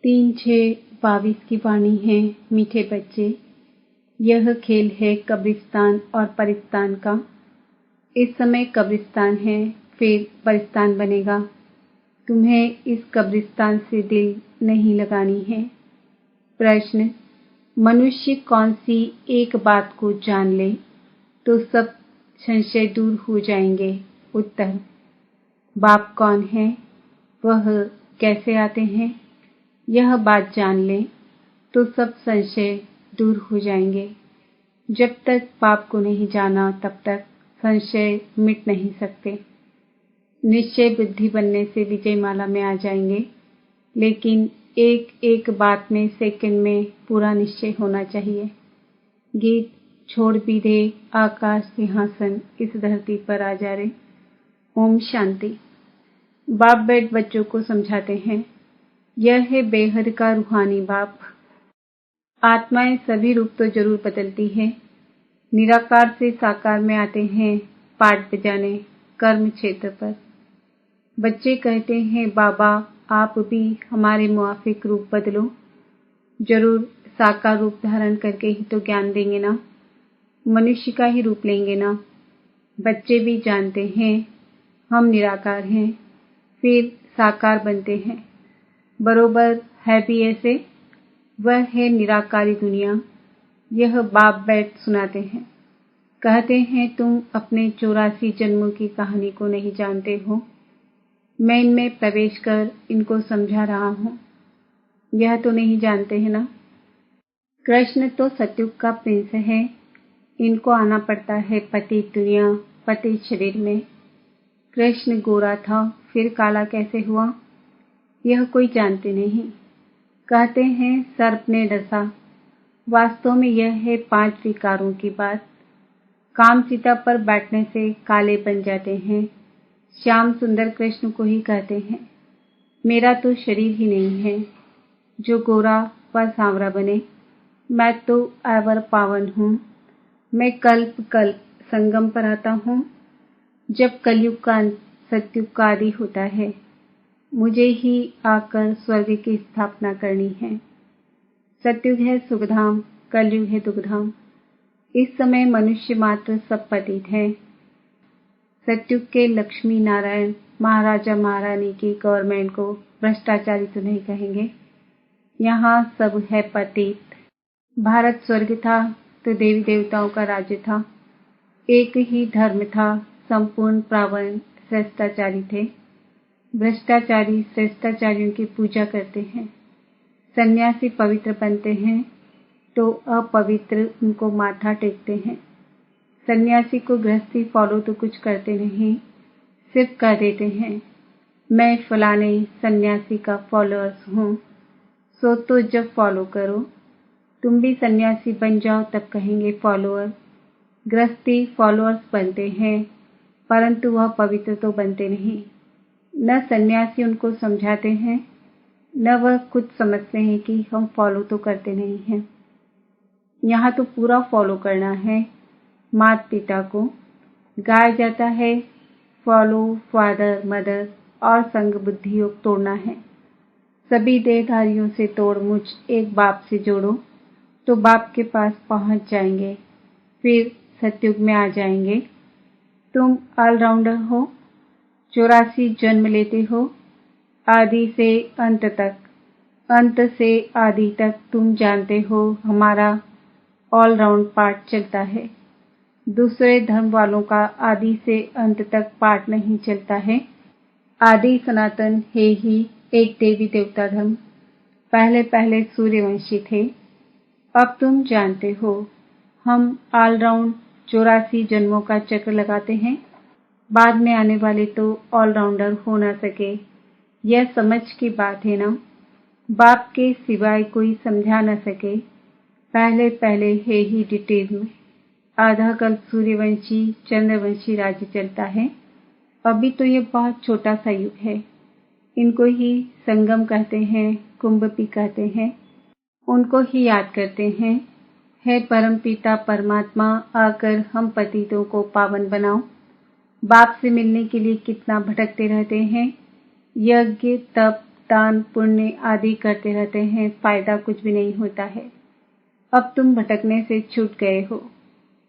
3-6-22 की वाणी है। मीठे बच्चे, यह खेल है कब्रिस्तान और परिस्तान का। इस समय कब्रिस्तान है, फिर परिस्तान बनेगा। तुम्हें इस कब्रिस्तान से दिल नहीं लगानी है। प्रश्न, मनुष्य कौन सी एक बात को जान ले तो सब संशय दूर हो जाएंगे? उत्तर, बाप कौन है, वह कैसे आते हैं, यह बात जान ले तो सब संशय दूर हो जाएंगे। जब तक बाप को नहीं जाना तब तक संशय मिट नहीं सकते। निश्चय बुद्धि बनने से विजय माला में आ जाएंगे, लेकिन एक एक बात में सेकंड में पूरा निश्चय होना चाहिए। गीत छोड़ भी दे आकाश सिंहासन, इस धरती पर आ जा रे। ओम शांति। बाप बैठ बच्चों को समझाते हैं। यह है बेहद का रूहानी बाप। आत्माएं सभी रूप तो जरूर बदलती है, निराकार से साकार में आते हैं पाठ बजाने कर्म क्षेत्र पर। बच्चे कहते हैं, बाबा आप भी हमारे मुआफिक रूप बदलो। जरूर साकार रूप धारण करके ही तो ज्ञान देंगे ना, मनुष्य का ही रूप लेंगे ना। बच्चे भी जानते हैं हम निराकार हैं, फिर साकार बनते हैं। बरोबर है भी ऐसे। वह है निराकारी दुनिया। यह बाप बैठ सुनाते हैं। कहते हैं तुम अपने 84 जन्मों की कहानी को नहीं जानते हो। मैं इनमें प्रवेश कर इनको समझा रहा हूँ। यह तो नहीं जानते हैं ना। कृष्ण तो सतयुग का प्रिंस है। इनको आना पड़ता है पतित दुनिया, पतित शरीर में। कृष्ण गोरा था, फिर काला कैसे हुआ, यह कोई जानते नहीं। कहते हैं सर्प ने डसा। वास्तव में यह है 5 विकारों की बात। काम सीता पर बैठने से काले बन जाते हैं। श्याम सुंदर कृष्ण को ही कहते हैं, मेरा तो शरीर ही नहीं है जो गोरा व सांवरा बने। मैं तो अवर पावन हूँ। मैं कल्प कल्प संगम पर आता हूँ। जब कलयुग का अंत सतयुग का आदि होता है, मुझे ही आकर स्वर्ग की स्थापना करनी है। सतयुग है सुखधाम, कलयुग है दुखधाम। इस समय मनुष्य मात्र सब पतित है। सतयुग के लक्ष्मी नारायण महाराजा महारानी की गवर्नमेंट को भ्रष्टाचारी तो नहीं कहेंगे। यहाँ सब है पतित। भारत स्वर्ग था तो देवी देवताओं का राज्य था। एक ही धर्म था, संपूर्ण प्रावण श्रेष्ठाचारी थे। भ्रष्टाचारी श्रेष्ठाचारियों की पूजा करते हैं। सन्यासी पवित्र बनते हैं तो अपवित्र उनको माथा टेकते हैं। सन्यासी को गृहस्थी फॉलो तो कुछ करते नहीं, सिर्फ कह देते हैं मैं फलाने सन्यासी का फॉलोअर्स हूँ, सो तो जब फॉलो करो। तुम भी सन्यासी बन जाओ तब कहेंगे फॉलोअर। गृहस्थी फॉलोअर्स बनते हैं, परंतु वह पवित्र तो बनते नहीं। न सन्यासी उनको समझाते हैं, न वह खुद समझते हैं कि हम फॉलो तो करते नहीं हैं। यहाँ तो पूरा फॉलो करना है। माता पिता को गाया जाता है फॉलो फादर मदर, और संग बुद्धि योग तोड़ना है। सभी देहधारियों से तोड़ मुझ एक बाप से जोड़ो तो बाप के पास पहुंच जाएंगे, फिर सतयुग में आ जाएंगे। तुम ऑलराउंडर हो, 84 जन्म लेते हो, आदि से अंत तक, अंत से आदि तक तुम जानते हो हमारा ऑलराउंड पार्ट चलता है। दूसरे धर्म वालों का आदि से अंत तक पाठ नहीं चलता है। आदि सनातन है ही एक देवी देवता धर्म। पहले पहले सूर्यवंशी थे। अब तुम जानते हो हम ऑलराउंड 84 जन्मों का चक्र लगाते हैं। बाद में आने वाले तो ऑलराउंडर हो ना सके। यह समझ की बात है ना। बाप के सिवाय कोई समझा न सके। पहले पहले है ही डिटेल में। आधा कल्प सूर्यवंशी चंद्रवंशी राज्य चलता है। अभी तो ये बहुत छोटा सा युग है। इनको ही संगम कहते हैं, कुंभ भी कहते हैं। उनको ही याद करते हैं, हे परम पिता परमात्मा आकर हम पतितों को पावन बनाओ। बाप से मिलने के लिए कितना भटकते रहते हैं। यज्ञ तप दान पुण्य आदि करते रहते हैं, फायदा कुछ भी नहीं होता है। अब तुम भटकने से छूट गए हो।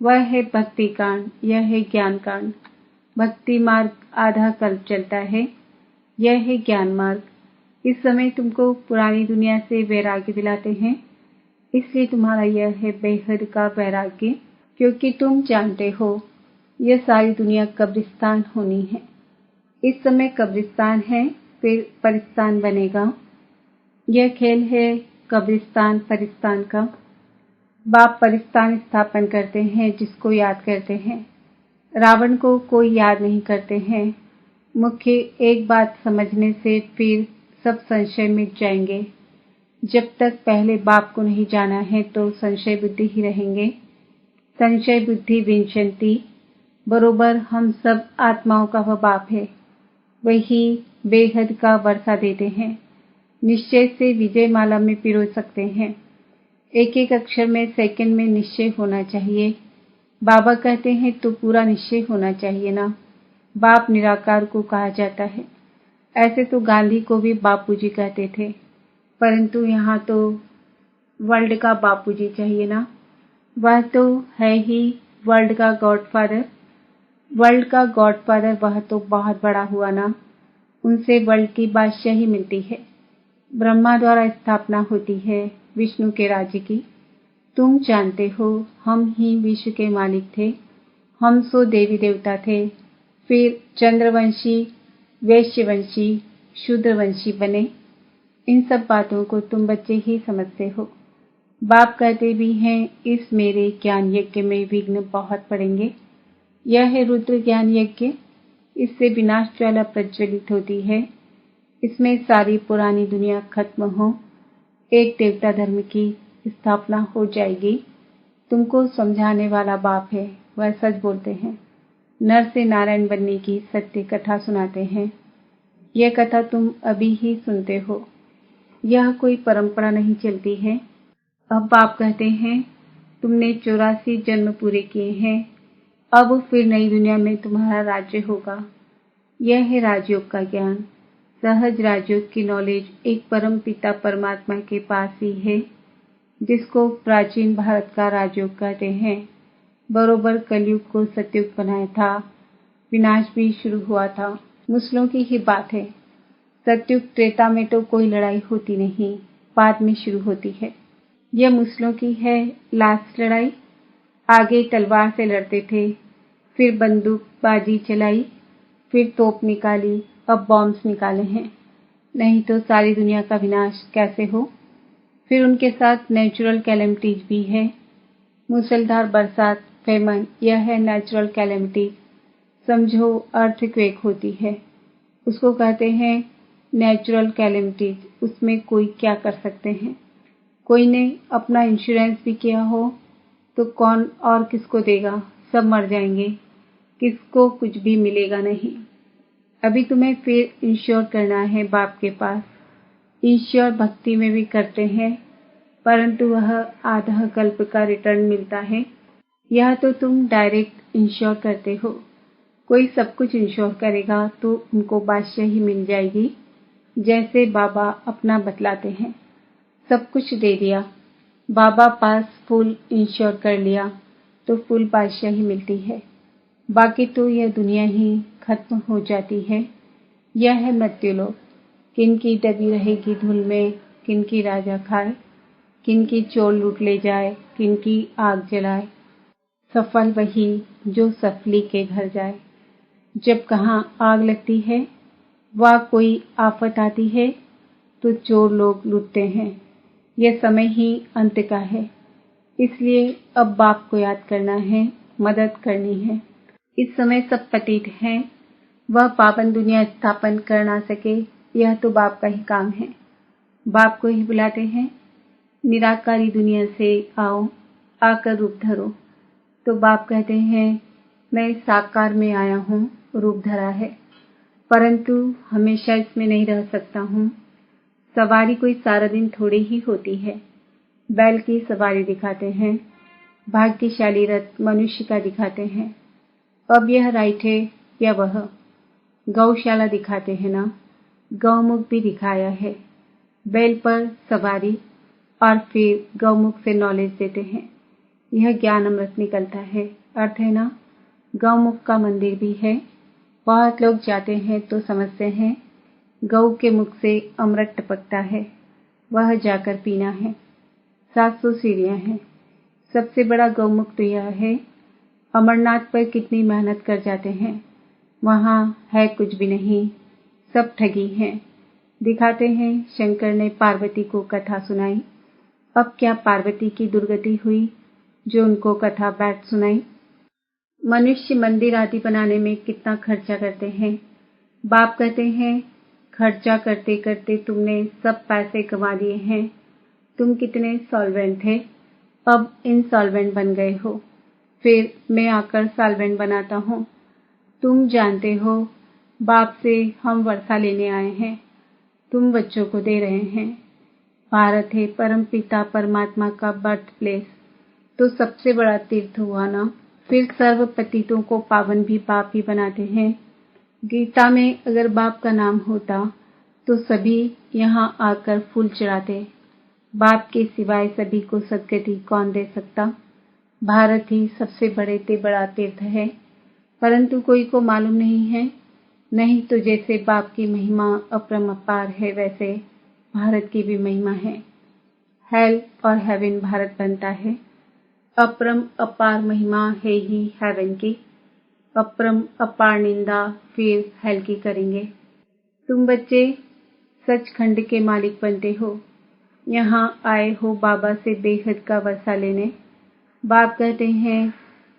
वह है भक्ति कांड, यह है ज्ञान कांड। भक्ति मार्ग आधा कल्प चलता है, यह है ज्ञान मार्ग। इस समय तुमको पुरानी दुनिया से वैराग्य दिलाते हैं, इसलिए तुम्हारा यह है बेहद का वैराग्य, क्योंकि तुम जानते हो यह सारी दुनिया कब्रिस्तान होनी है। इस समय कब्रिस्तान है, फिर परिस्तान बनेगा। यह खेल है कब्रिस्तान परिस्तान का। बाप परिस्तान स्थापन करते हैं जिसको याद करते हैं। रावण को कोई याद नहीं करते हैं। मुख्य एक बात समझने से फिर सब संशय मिट जाएंगे। जब तक पहले बाप को नहीं जाना है तो संशय बुद्धि ही रहेंगे। संशय बुद्धि विंशंति, बरोबर हम सब आत्माओं का वह बाप है, वही बेहद का वर्षा देते हैं। निश्चय से विजय माला में पिरो सकते हैं। एक एक अक्षर में सेकंड में निश्चय होना चाहिए। बाबा कहते हैं तो पूरा निश्चय होना चाहिए ना। बाप निराकार को कहा जाता है। ऐसे तो गांधी को भी बापूजी कहते थे, परंतु यहाँ तो वर्ल्ड का बापूजी चाहिए ना। वह तो है ही वर्ल्ड का गॉडफादर। वर्ल्ड का गॉडफादर वह तो बहुत बड़ा हुआ ना। उनसे वर्ल्ड की बादशाही मिलती है। ब्रह्मा द्वारा स्थापना होती है विष्णु के राज्य की। तुम जानते हो हम ही विश्व के मालिक थे। हम सो देवी देवता थे, फिर चंद्रवंशी, वैश्यवंशी, शूद्रवंशी बने। इन सब बातों को तुम बच्चे ही समझते हो। बाप कहते भी हैं इस मेरे ज्ञान यज्ञ में विघ्न बहुत पड़ेंगे। यह है रुद्र ज्ञान यज्ञ। इससे विनाश ज्वाला प्रज्वलित होती है। इसमें सारी पुरानी दुनिया खत्म हो, एक देवता धर्म की स्थापना हो जाएगी। तुमको समझाने वाला बाप है, वह सच बोलते हैं। नर से नारायण बनने की सत्य कथा सुनाते हैं। यह कथा तुम अभी ही सुनते हो, यह कोई परंपरा नहीं चलती है। अब बाप कहते हैं तुमने 84 जन्म पूरे किए हैं, अब फिर नई दुनिया में तुम्हारा राज्य होगा। यह है राजयोग का ज्ञान। सहज राजयोग की नॉलेज एक परम पिता परमात्मा के पास ही है, जिसको प्राचीन भारत का राजयोग कहते हैं। बरोबर कलयुग को सतयुग बनाया था, विनाश भी शुरू हुआ था। मुसलों की ही बात है। सतयुग त्रेता में तो कोई लड़ाई होती नहीं, बाद में शुरू होती है। यह मुसलों की है लास्ट लड़ाई। आगे तलवार से लड़ते थे, फिर बंदूकबाजी चलाई, फिर तोप निकाली, अब बॉम्ब्स निकाले हैं। नहीं तो सारी दुनिया का विनाश कैसे हो। फिर उनके साथ नेचुरल कैलेमिटीज भी है। मूसलधार बरसात, फेमन, यह है नेचुरल कैलेमिटीज। समझो अर्थक्वेक होती है, उसको कहते हैं नेचुरल कैलेमिटीज। उसमें कोई क्या कर सकते हैं। कोई ने अपना इंश्योरेंस भी किया हो तो कौन और किसको देगा। सब मर जाएंगे, किसको कुछ भी मिलेगा नहीं। अभी तुम्हें फिर इंश्योर करना है बाप के पास। इंश्योर भक्ति में भी करते हैं, परंतु वह आधा कल्प का रिटर्न मिलता है। यह तो तुम डायरेक्ट इंश्योर करते हो। कोई सब कुछ इंश्योर करेगा तो उनको बादशाही मिल जाएगी। जैसे बाबा अपना बतलाते हैं, सब कुछ दे दिया, बाबा पास फुल इंश्योर कर लिया तो फुल बादशाही मिलती है। बाकी तो यह दुनिया ही खत्म हो जाती है। यह है मृत्युलोक। किनकी दबी रहेगी धूल में, किनकी राजा खाए, किनकी चोर लूट ले जाए, किनकी आग जलाए। सफल वही जो सफली के घर जाए। जब कहाँ आग लगती है व कोई आफत आती है तो चोर लोग लूटते हैं। यह समय ही अंत का है, इसलिए अब बाप को याद करना है, मदद करनी है। इस समय सब पतित हैं, वह पावन दुनिया स्थापन कर ना सके, यह तो बाप का ही काम है। बाप को ही बुलाते हैं, निराकारी दुनिया से आओ, आकर रूप धरो। तो बाप कहते हैं मैं साकार में आया हूँ, रूप धरा है, परंतु हमेशा इसमें नहीं रह सकता हूँ। सवारी कोई सारा दिन थोड़ी ही होती है। बैल की सवारी दिखाते हैं, भाग्यशाली रथ मनुष्य का दिखाते हैं। अब यह राइट है या वह, गौशाला दिखाते हैं ना। गौमुख भी दिखाया है। बैल पर सवारी और फिर गौमुख से नॉलेज देते हैं। यह ज्ञान अमृत निकलता है। अर्थ है ना, गौमुख का मंदिर भी है। बहुत लोग जाते हैं तो समझते हैं गौ के मुख से अमृत टपकता है, वह जाकर पीना है। 700 सीढ़ियां हैं। सबसे बड़ा गौमुख तो यह है। अमरनाथ पर कितनी मेहनत कर जाते हैं, वहां है कुछ भी नहीं, सब ठगी हैं। दिखाते हैं शंकर ने पार्वती को कथा सुनाई। अब क्या पार्वती की दुर्गति हुई जो उनको कथा बैठ सुनाई। मनुष्य मंदिर आदि बनाने में कितना खर्चा करते हैं। बाप कहते हैं खर्चा करते करते तुमने सब पैसे कमा दिए हैं। तुम कितने सॉल्वेंट थे, अब इनसॉल्वेंट बन गए हो। फिर मैं आकर सॉल्वेंट बनाता हूँ। तुम जानते हो बाप से हम वर्षा लेने आए हैं, तुम बच्चों को दे रहे हैं। भारत है परम पिता परमात्मा का बर्थ प्लेस, तो सबसे बड़ा तीर्थ हुआ ना। फिर सर्व पतितों को पावन भी बाप ही बनाते हैं। गीता में अगर बाप का नाम होता तो सभी यहाँ आकर फूल चढ़ाते। बाप के सिवाय सभी को सद्गति कौन दे सकता। भारत ही सबसे बड़ा तीर्थ है, परंतु कोई को मालूम नहीं है। नहीं तो जैसे बाप की महिमा अपरंपार है, वैसे भारत की भी महिमा है। हेल और हेवन भारत बनता है। अपरम अपार महिमा है ही हेवन की, अपरम अपार निंदा फिर हेल की करेंगे। तुम बच्चे सचखंड के मालिक बनते हो। यहाँ आए हो बाबा से बेहद का वर्षा लेने। बाप कहते हैं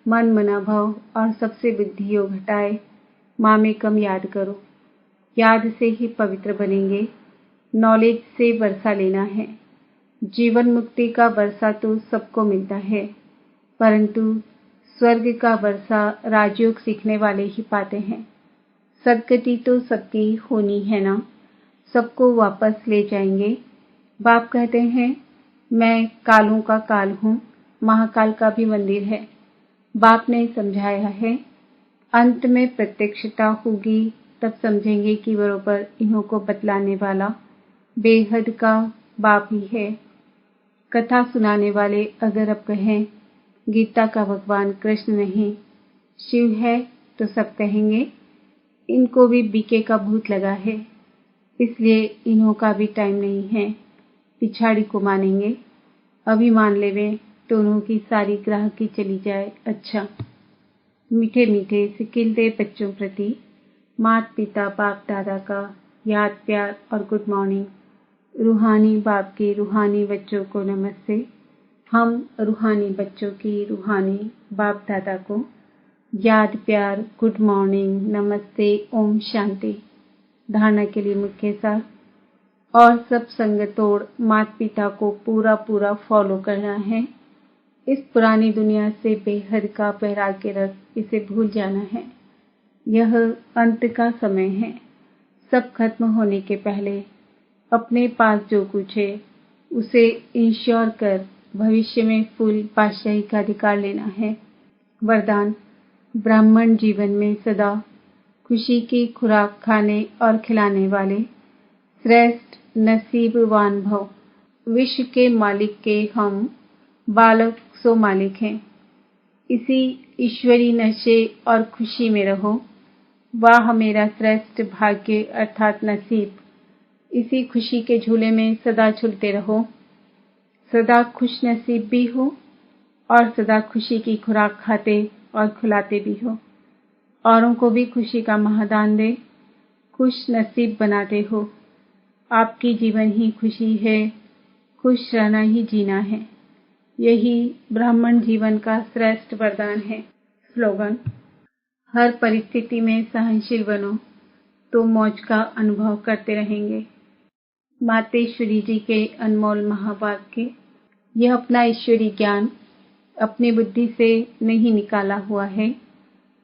मन मना भव और सबसे बुद्धि योग हटाए मामेकम याद करो। याद से ही पवित्र बनेंगे। नॉलेज से वर्षा लेना है। जीवन मुक्ति का वर्षा तो सबको मिलता है, परंतु स्वर्ग का वर्षा राजयोग सीखने वाले ही पाते हैं। सद्गति तो सबकी होनी है ना, सबको वापस ले जाएंगे। बाप कहते हैं मैं कालों का काल हूँ। महाकाल का भी मंदिर है। बाप ने समझाया है अंत में प्रत्यक्षता होगी, तब समझेंगे कि बरोबर इन्हों को बतलाने वाला बेहद का बाप ही है। कथा सुनाने वाले अगर अब कहें गीता का भगवान कृष्ण नहीं शिव है, तो सब कहेंगे इनको भी बीके का भूत लगा है, इसलिए इन्हों का भी टाइम नहीं है, पिछाड़ी को मानेंगे। अभी मान लेवे तो उन्हों की सारी ग्राहकी चली जाए। अच्छा, मीठे मीठे सिकिलते बच्चों प्रति माता पिता बाप दादा का याद प्यार और गुड मॉर्निंग। रूहानी बाप के रूहानी बच्चों को नमस्ते। हम रूहानी बच्चों की रूहानी बाप दादा को याद प्यार गुड मॉर्निंग नमस्ते ओम शांति। धारणा के लिए मुख्य सार और सब संग तोड़ माता पिता को पूरा फॉलो करना है। इस पुरानी दुनिया से बेहद का वैराग्य रख इसे भूल जाना है। यह अंत का समय है। सब खत्म होने के पहले अपने पास जो कुछ है उसे इंश्योर कर भविष्य में फुल बादशाही का अधिकार लेना है। वरदान ब्राह्मण जीवन में सदा खुशी की खुराक खाने और खिलाने वाले श्रेष्ठ नसीबवान भव। विश्व के मालिक के हम बालक सो मालिक हैं। इसी ईश्वरी नशे और खुशी में रहो। वाह मेरा श्रेष्ठ भाग्य अर्थात नसीब। इसी खुशी के झूले में सदा झूलते रहो। सदा खुश नसीब भी हो और सदा खुशी की खुराक खाते और खिलाते भी हो। औरों को भी खुशी का महादान दे, खुश नसीब बनाते हो। आपकी जीवन ही खुशी है, खुश रहना ही जीना है। यही ब्राह्मण जीवन का श्रेष्ठ वरदान है। स्लोगन हर परिस्थिति में सहनशील बनो तो मौज का अनुभव करते रहेंगे। मातेश्वरी जी के अनमोल महावाक्य। यह अपना ईश्वरी ज्ञान अपनी बुद्धि से नहीं निकाला हुआ है,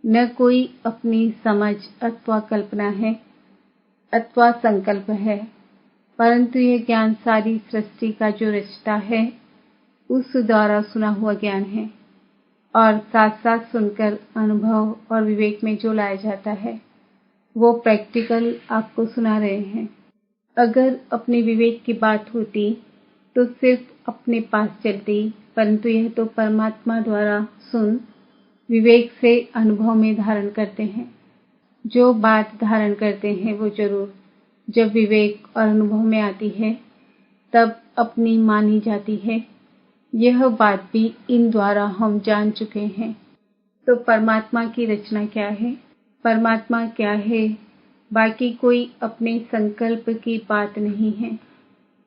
न कोई अपनी समझ अथवा कल्पना है अथवा संकल्प है, परंतु यह ज्ञान सारी सृष्टि का जो रचता है उस द्वारा सुना हुआ ज्ञान है और साथ साथ सुनकर अनुभव और विवेक में जो लाया जाता है वो प्रैक्टिकल आपको सुना रहे हैं। अगर अपने विवेक की बात होती तो सिर्फ अपने पास चलती, परंतु यह तो परमात्मा द्वारा सुन विवेक से अनुभव में धारण करते हैं। जो बात धारण करते हैं वो जरूर जब विवेक और अनुभव में आती है तब अपनी मानी जाती है। यह बात भी इन द्वारा हम जान चुके हैं। तो परमात्मा की रचना क्या है, परमात्मा क्या है, बाकी कोई अपने संकल्प की बात नहीं है।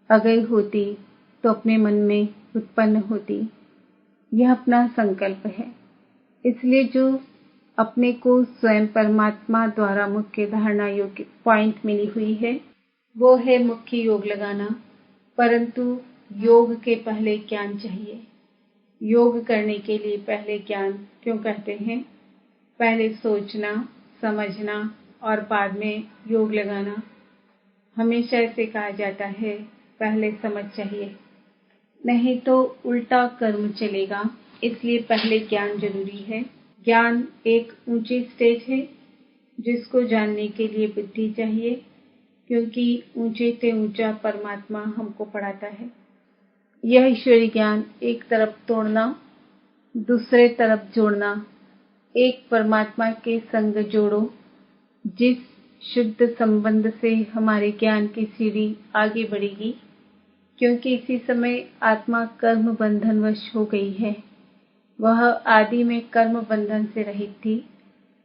अगर होती तो अपने मन में उत्पन्न होती। यह अपना संकल्प है। इसलिए जो अपने को स्वयं परमात्मा द्वारा मुख्य धारणा योग्य पॉइंट मिली हुई है वो है मुख्य योग लगाना। परंतु योग के पहले ज्ञान चाहिए। योग करने के लिए पहले ज्ञान क्यों कहते हैं? पहले सोचना, समझना और बाद में योग लगाना। हमेशा ऐसे कहा जाता है पहले समझ चाहिए, नहीं तो उल्टा कर्म चलेगा। इसलिए पहले ज्ञान जरूरी है। ज्ञान एक ऊंची स्टेज है जिसको जानने के लिए बुद्धि चाहिए, क्योंकि ऊंचे से ऊंचा परमात्मा हमको पढ़ाता है। यह ईश्वरीय ज्ञान एक तरफ तोड़ना, दूसरे तरफ जोड़ना। एक परमात्मा के संग जोड़ो, जिस शुद्ध संबंध से हमारे ज्ञान की सीढ़ी आगे बढ़ेगी। क्योंकि इसी समय आत्मा कर्म बंधनवश हो गई है। वह आदि में कर्म बंधन से रहित थी,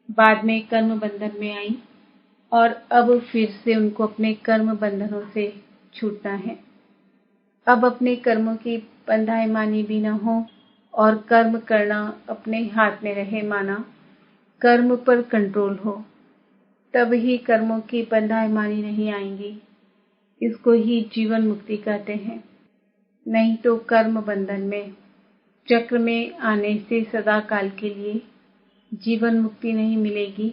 बाद में कर्म बंधन में आई और अब फिर से उनको अपने कर्म बंधनों से छूटना है। अब अपने कर्मों की बंधाई मानी भी न हो और कर्म करना अपने हाथ में रहे माना, कर्म पर कंट्रोल हो, तब ही कर्मों की बंधाई मानी नहीं आएंगी। इसको ही जीवन मुक्ति कहते हैं। नहीं तो कर्म बंधन में चक्र में आने से सदा काल के लिए जीवन मुक्ति नहीं मिलेगी।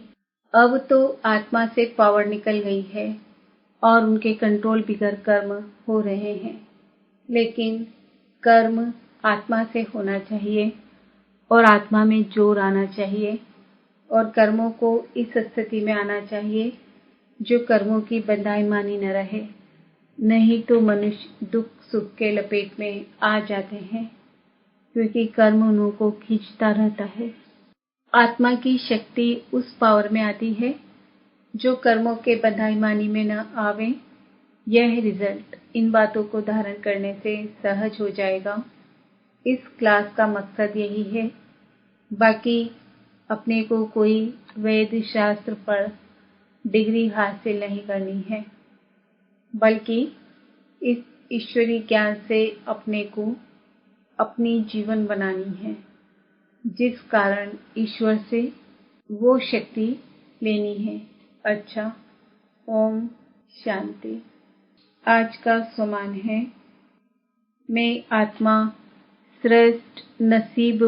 अब तो आत्मा से पावर निकल गई है और उनके कंट्रोल बिगड़ कर्म हो रहे हैं। लेकिन कर्म आत्मा से होना चाहिए और आत्मा में जोर आना चाहिए और कर्मों को इस स्थिति में आना चाहिए जो कर्मों की बंधाई मानी न रहे। नहीं तो मनुष्य दुख सुख के लपेट में आ जाते हैं, क्योंकि कर्म उनको खींचता रहता है। आत्मा की शक्ति उस पावर में आती है जो कर्मों के बंधाई मानी में न आवे। यह रिजल्ट इन बातों को धारण करने से सहज हो जाएगा। इस क्लास का मकसद यही है। बाकी अपने को कोई वेद शास्त्र पर डिग्री हासिल नहीं करनी है, बल्कि इस ईश्वरीय ज्ञान से अपने को अपनी जीवन बनानी है, जिस कारण ईश्वर से वो शक्ति लेनी है। अच्छा, ओम शांति। आज का स्वमान है, मैं आत्मा श्रेष्ठ नसीब